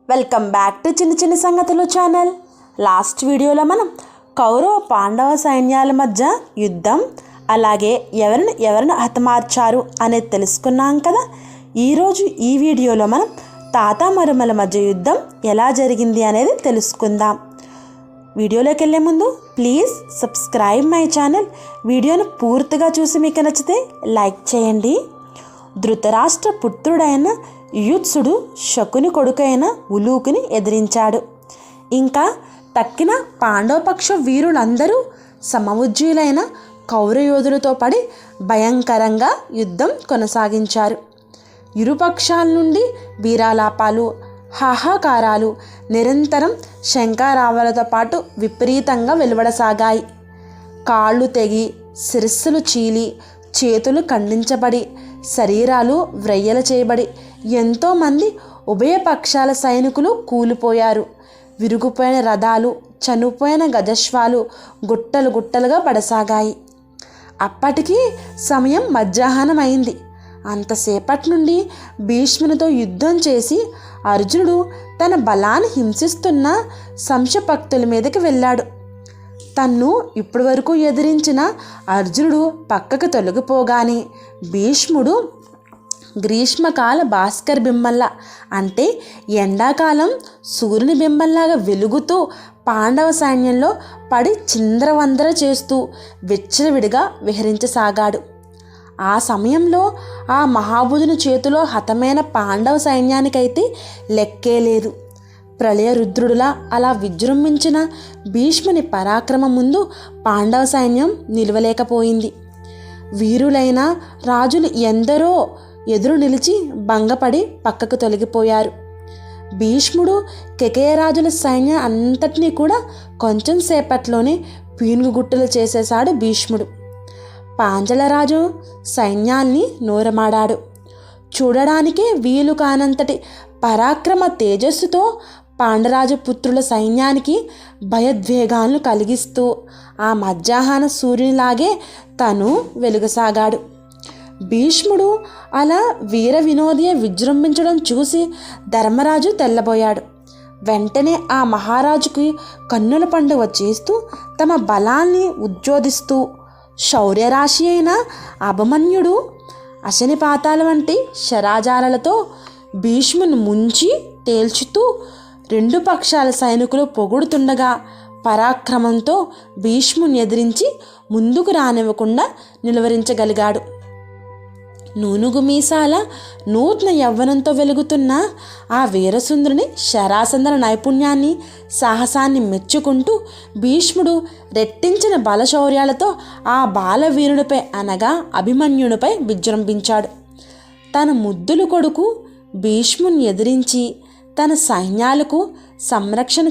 Welcome back to చిన్న చిన్న సంగతులు ఛానల్. లాస్ట్ వీడియోలో మనం కౌరవ పాండవ సైన్యాల మధ్య యుద్ధం, అలాగే ఎవరిని హతమార్చారు అనేది తెలుసుకున్నాం కదా. ఈరోజు ఈ వీడియోలో మనం తాత మరుమల మధ్య యుద్ధం ఎలా జరిగింది అనేది తెలుసుకుందాం. వీడియోలోకి వెళ్ళే ముందు ప్లీజ్ సబ్స్క్రైబ్ మై ఛానల్. వీడియోను పూర్తిగా చూసి మీకు నచ్చితే లైక్ చేయండి. ధృతరాష్ట్ర పుత్రుడైన యుయుత్సుడు శకుని కొడుకైన ఉలూకుని ఎదిరించాడు. ఇంకా తక్కిన పాండవపక్ష వీరులందరూ సమవుజ్జీలైన కౌరయోధులతో పడి భయంకరంగా యుద్ధం కొనసాగించారు. ఇరుపక్షాల నుండి వీరాలాపాలు, హాహాకారాలు, నిరంతరం శంఖారావాలతో పాటు విపరీతంగా వెలువడసాగాయి. కాళ్ళు తెగి, శిరస్సులు చీలి, చేతులు ఖండించబడి, శరీరాలు వ్రయ్యలు చేయబడి ఎంతోమంది ఉభయ పక్షాల సైనికులు కూలిపోయారు. విరిగిపోయిన రథాలు, చనిపోయిన గజశ్వాలు గుట్టలు గుట్టలుగా పడసాగాయి. అప్పటికి సమయం మధ్యాహ్నం అయింది. అంతసేపటి నుండి భీష్మునితో యుద్ధం చేసి అర్జునుడు తన బలాన్ని హింసిస్తున్న సంశభక్తుల మీదకి వెళ్ళాడు. తన్ను ఇప్పటి వరకు ఎదిరించిన అర్జునుడు పక్కకు తొలగిపోగానే భీష్ముడు గ్రీష్మకాల భాస్కర్ బింబంలా, అంటే ఎండాకాలం సూర్యుని బింబంలాగా వెలుగుతూ పాండవ సైన్యంలో పడి చిందరవందర చేస్తూ విచ్చలవిడిగా విహరించసాగాడు. ఆ సమయంలో ఆ మహాబుధుని చేతిలో హతమైన పాండవ సైన్యానికైతే లెక్కే లేదు. ప్రళయ రుద్రుడులా అలా విజృంభించిన భీష్ముని పరాక్రమం ముందు పాండవ సైన్యం నిలవలేకపోయింది. వీరులైన రాజులు ఎందరో ఎదురు నిలిచి భంగపడి పక్కకు తొలగిపోయారు. భీష్ముడు కేకయరాజుల సైన్యం అంతటినీ కూడా కొంచెం సేపట్లోనే పీనుగుట్టలు చేసేశాడు భీష్ముడు. పాంచాలరాజు సైన్యాల్ని నూరమాడాడు. చూడడానికే వీలు కానంతటి పరాక్రమ తేజస్సుతో పాండరాజు పుత్రుల సైన్యానికి భయోద్వేగాలను కలిగిస్తూ ఆ మధ్యాహ్న సూర్యునిలాగే తను వెలుగసాగాడు. భీష్ముడు అలా వీర వినోదియ విజృంభించడం చూసి ధర్మరాజు తెల్లబోయాడు. వెంటనే ఆ మహారాజుకి కన్నుల పండుగ చేస్తూ తమ బలాన్ని ఉద్యోదిస్తూ శౌర్యరాశి అయిన అభిమన్యుడు అశనిపాతాల వంటి శరాజాలతో భీష్ముని ముంచి తేల్చుతూ రెండు పక్షాల సైనికులు పొగుడుతుండగా పరాక్రమంతో భీష్ముని ఎదిరించి ముందుకు రానివ్వకుండా నిలువరించగలిగాడు. నూనుగు మీసాల నూతన యవ్వనంతో వెలుగుతున్న ఆ వీరసుందరుని శరాసందర నైపుణ్యాన్ని, సాహసాన్ని మెచ్చుకుంటూ భీష్ముడు రెట్టించిన బలశౌర్యాలతో ఆ బాలవీరునిపై అనగా అభిమన్యునిపై విజృంభించాడు. తన ముద్దులు కొడుకు భీష్ముని ఎదిరించి తన సైన్యాలకు సంరక్షణ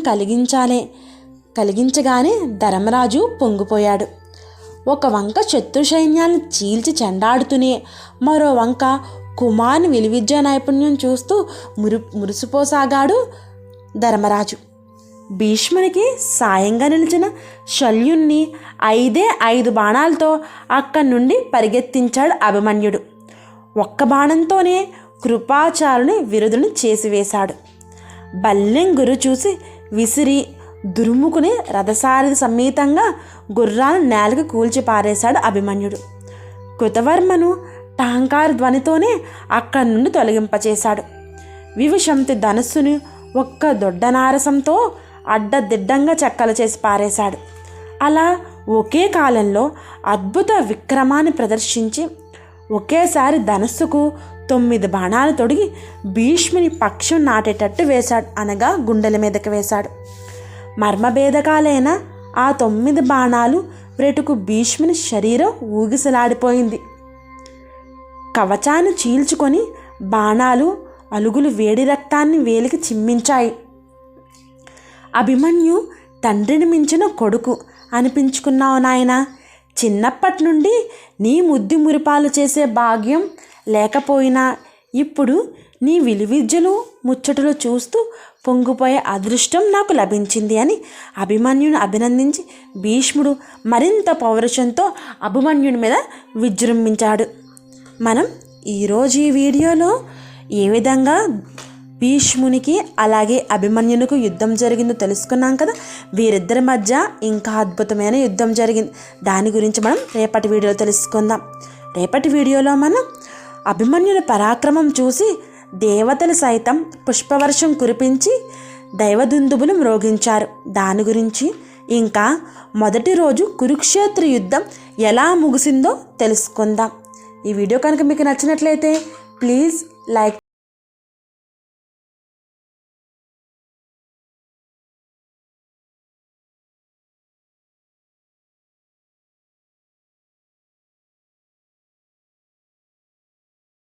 కలిగించగానే ధర్మరాజు పొంగిపోయాడు. ఒక వంక శత్రు సైన్యాలను చీల్చి చెండాడుతూనే మరో వంక కుమారుని విలువిద్యా నైపుణ్యం చూస్తూ మురిసిపోసాగాడు ధర్మరాజు. భీష్మునికి సాయంగా నిలిచిన శల్యుణ్ణి 5 బాణాలతో అక్కడి నుండి పరిగెత్తించాడు అభిమన్యుడు. ఒక్క బాణంతోనే కృపాచారుని విరుదుని చేసివేశాడు. బల్లెం గురు చూసి విసిరి దురుముకుని రథసారథి సమేతంగా గుర్రాలను నేలకు కూల్చి పారేశాడు అభిమన్యుడు. కృతవర్మను టాంకార ధ్వనితోనే అక్కడి నుండి తొలగింపచేశాడు. వివిశంతి ధనుస్సును ఒక్క దొడ్డనారసంతో అడ్డదిడ్డంగా చెక్కలు చేసి పారేశాడు. అలా ఒకే కాలంలో అద్భుత విక్రమాన్ని ప్రదర్శించి ఒకేసారి ధనుస్సుకు 9 బాణాలు తొడిగి భీష్ముని పక్షం నాటేటట్టు వేశాడు, అనగా గుండెల మీదకి వేశాడు. మర్మభేదకాలైన ఆ 9 బాణాలు వేటుకు భీష్ముని శరీరం ఊగిసలాడిపోయింది. కవచాన్ని చీల్చుకొని బాణాలు అలుగులు వేడి రక్తాన్ని వేలికి చిమ్మించాయి. అభిమన్యు తండ్రిని మించిన కొడుకు అనిపించుకున్నావు నాయనా. చిన్నప్పటి నుండి నీ ముద్దు మురిపాలు చేసే భాగ్యం లేకపోయినా ఇప్పుడు నీ విలువిద్యలు ముచ్చటలు చూస్తూ పొంగిపోయే అదృష్టం నాకు లభించింది అని అభిమన్యుని అభినందించి భీష్ముడు మరింత పౌరుషంతో అభిమన్యుని మీద విజృంభించాడు. మనం ఈరోజు ఈ వీడియోలో ఏ విధంగా భీష్మునికి అలాగే అభిమన్యునికి యుద్ధం జరిగిందో తెలుసుకున్నాం కదా. వీరిద్దరి మధ్య ఇంకా అద్భుతమైన యుద్ధం జరిగింది. దాని గురించి మనం రేపటి వీడియోలో తెలుసుకుందాం. రేపటి వీడియోలో మనం అభిమన్యుని పరాక్రమం చూసి దేవతలు సైతం పుష్పవర్షం కురిపించి దైవదుందుబులు మ్రోగించారు. దాని గురించి ఇంకా మొదటి రోజు కురుక్షేత్ర యుద్ధం ఎలా ముగిసిందో తెలుసుకుందాం. ఈ వీడియో కనుక మీకు నచ్చినట్లయితే ప్లీజ్ లైక్